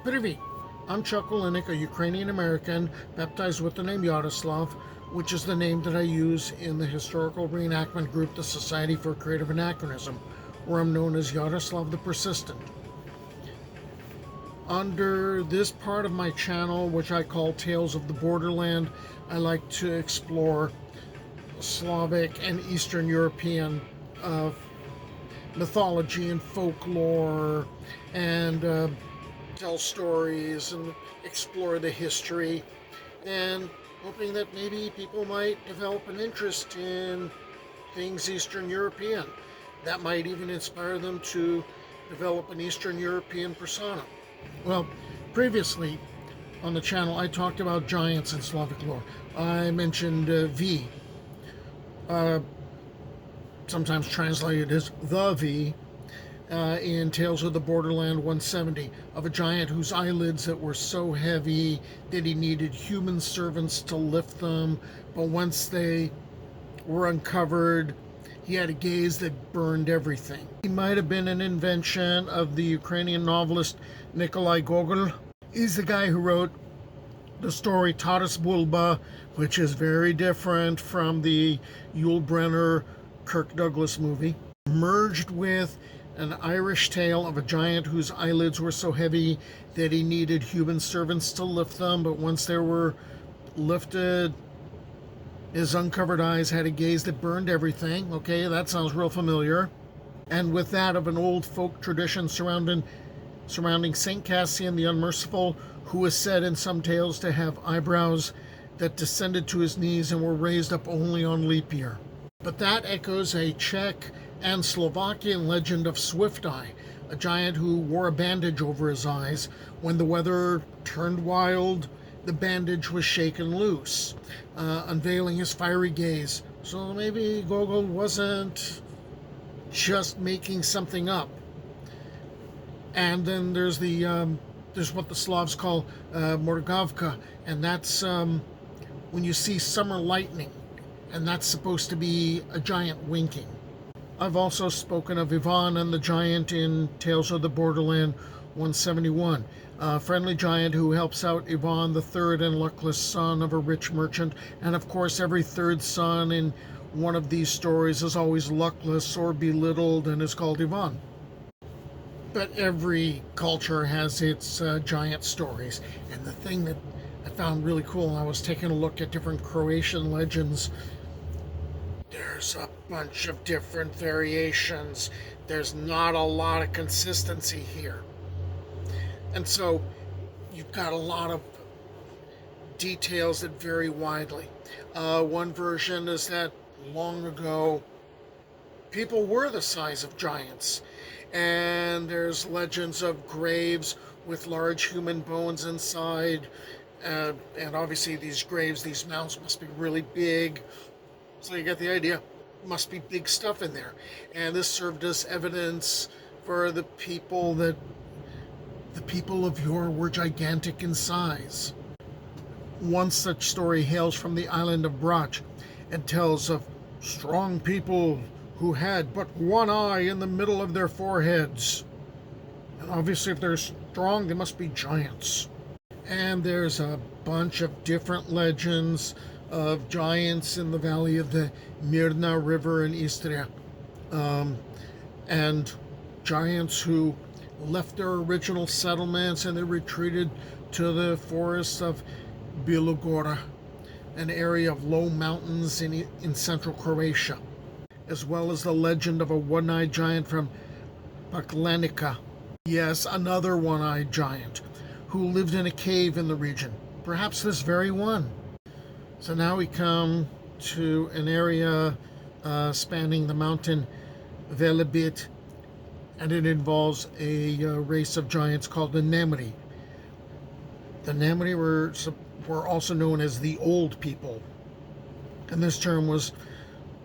Privi, I'm Chuck Olenek, a Ukrainian-American baptized with the name Yaroslav, which is the name that I use in the historical reenactment group, the Society for Creative Anachronism, where I'm known as Yaroslav the Persistent. Under this part of my channel, which I call Tales of the Borderland, I like to explore Slavic and Eastern European mythology and folklore, and tell stories and explore the history, and hoping that maybe people might develop an interest in things Eastern European. That might even inspire them to develop an Eastern European persona. Well, previously on the channel I talked about giants in Slavic lore. I mentioned V, sometimes translated as the V, in Tales of the Borderland 170, of a giant whose eyelids that were so heavy that he needed human servants to lift them, but once they were uncovered, he had a gaze that burned everything. He might have been an invention of the Ukrainian novelist Nikolai Gogol. He's the guy who wrote the story Taras Bulba, which is very different from the Yul Brynner Kirk Douglas movie, merged with an Irish tale of a giant whose eyelids were so heavy that he needed human servants to lift them, but once they were lifted, his uncovered eyes had a gaze that burned everything. Okay, that sounds real familiar. And with that of an old folk tradition surrounding St. Cassian the Unmerciful, who is said in some tales to have eyebrows that descended to his knees and were raised up only on leap year. But that echoes a Czech and Slovakian legend of Swift Eye, a giant who wore a bandage over his eyes. When the weather turned wild, the bandage was shaken loose, unveiling his fiery gaze. So maybe Gogol wasn't just making something up. And then there's what the Slavs call Morgavka, and that's when you see summer lightning, and that's supposed to be a giant winking. I've also spoken of Ivan and the giant in Tales of the Borderland 171, a friendly giant who helps out Ivan, the third and luckless son of a rich merchant. And of course, every third son in one of these stories is always luckless or belittled and is called Ivan. But every culture has its giant stories. And the thing that I found really cool, I was taking a look at different Croatian legends. There's a bunch of different variations. There's not a lot of consistency here. And so you've got a lot of details that vary widely. One version is that long ago, people were the size of giants. And there's legends of graves with large human bones inside. And obviously these graves, these mounds must be really big. So you get the idea. Must be big stuff in there. And this served as evidence for the people of yore were gigantic in size. One such story hails from the island of Brach and tells of strong people who had but one eye in the middle of their foreheads. And obviously if they're strong, they must be giants. And there's a bunch of different legends of giants in the valley of the Mirna River in Istria, and giants who left their original settlements and they retreated to the forests of Bilogora, an area of low mountains in central Croatia, as well as the legend of a one-eyed giant from Paklenica. Yes, another one-eyed giant who lived in a cave in the region, perhaps this very one. So now we come to an area spanning the mountain Velebit, and it involves a race of giants called the Nemri. The Nemri were also known as the Old People, and this term was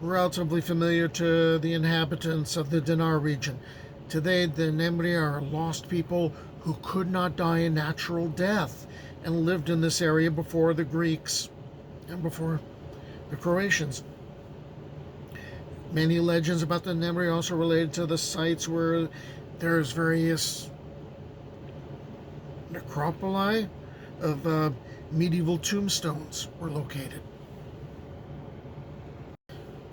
relatively familiar to the inhabitants of the Dinar region. Today, the Nemri are lost people who could not die a natural death and lived in this area before the Greeks and before the Croatians. Many legends about the Nemri also related to the sites where there's various necropoli of medieval tombstones were located.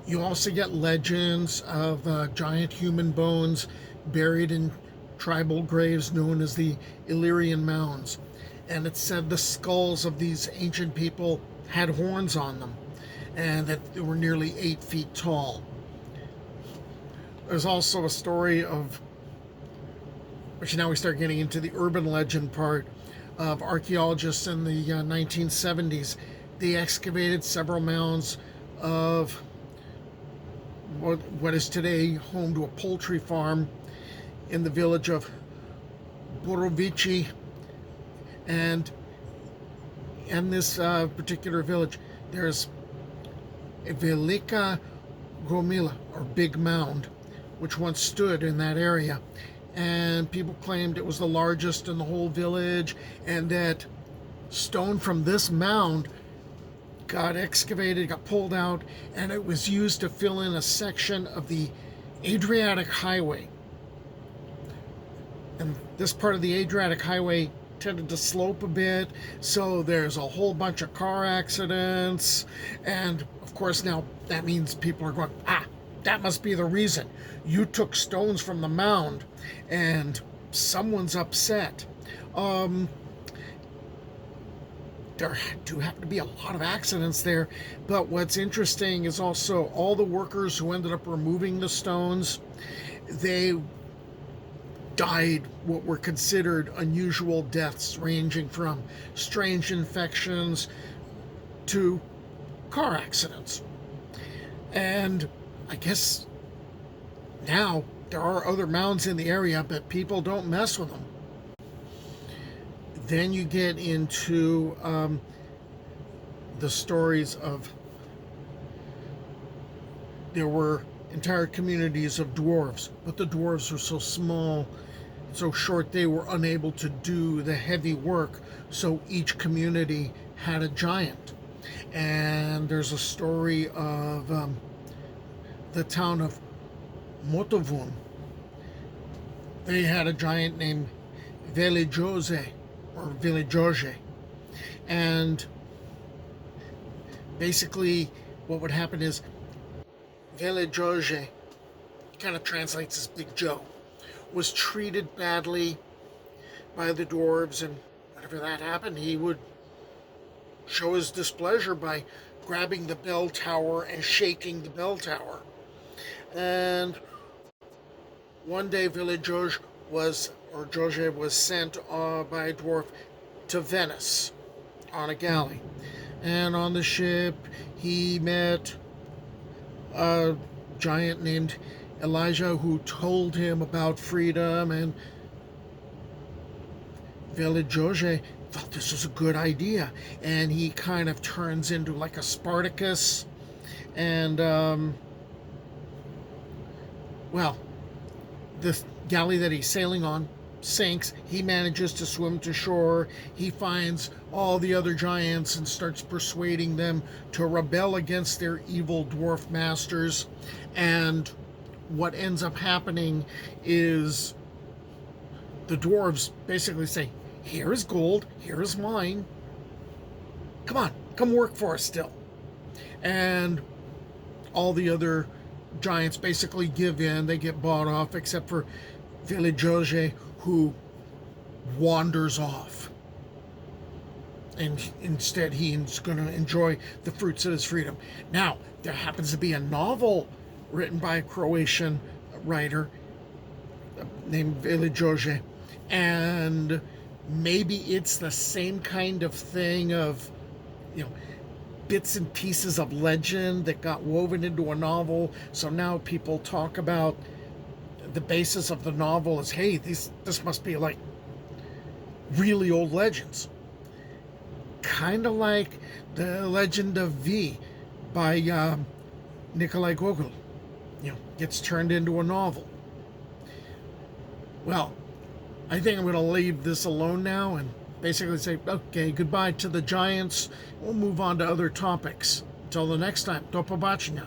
You also get legends of giant human bones buried in tribal graves known as the Illyrian Mounds. And it's said the skulls of these ancient people had horns on them and that they were nearly 8 feet tall. There's also a story of, which now we start getting into the urban legend part, of archaeologists in the 1970s. They excavated several mounds of what is today home to a poultry farm in the village of Borovici, and in this particular village there's a Velika Gromila, or big mound, which once stood in that area, and people claimed it was the largest in the whole village, and that stone from this mound got excavated, got pulled out, and it was used to fill in a section of the Adriatic Highway. And this part of the Adriatic Highway tended to slope a bit, so there's a whole bunch of car accidents. And of course now that means people are going, that must be the reason. You took stones from the mound, and someone's upset. There do happen to be a lot of accidents there, but what's interesting is also all the workers who ended up removing the stones, they died what were considered unusual deaths, ranging from strange infections to car accidents. And I guess now there are other mounds in the area, but people don't mess with them. Then you get into the stories of, there were entire communities of dwarves, but the dwarves were so small, so short, they were unable to do the heavy work, so each community had a giant. And there's a story of the town of Motovun. They had a giant named Velijoze, or Velijoje. And basically what would happen is Velijoje, kind of translates as Big Joe, was treated badly by the dwarves, and whenever that happened, he would show his displeasure by grabbing the bell tower and shaking the bell tower. And one day Velijoje was sent by a dwarf to Venice on a galley. And on the ship, he met a giant named Elijah who told him about freedom, and Velijoje thought this was a good idea, and he kind of turns into like a Spartacus, and well, the galley that he's sailing on sinks. He manages to swim to shore. He finds all the other giants and starts persuading them to rebel against their evil dwarf masters. And what ends up happening is the dwarves basically say, here is gold, here is mine. Come on, come work for us still. And all the other giants basically give in. They get bought off, except for Velijoje, who wanders off. And instead he's going to enjoy the fruits of his freedom. Now, there happens to be a novel written by a Croatian writer named Velijoje, and maybe it's the same kind of thing of, bits and pieces of legend that got woven into a novel. So now people talk about the basis of the novel as, hey, this must be like really old legends. Kind of like the Legend of V by Nikolai Gogol, gets turned into a novel. Well, I think I'm going to leave this alone now and basically say, okay, goodbye to the giants. We'll move on to other topics. Until the next time, do pobacenia.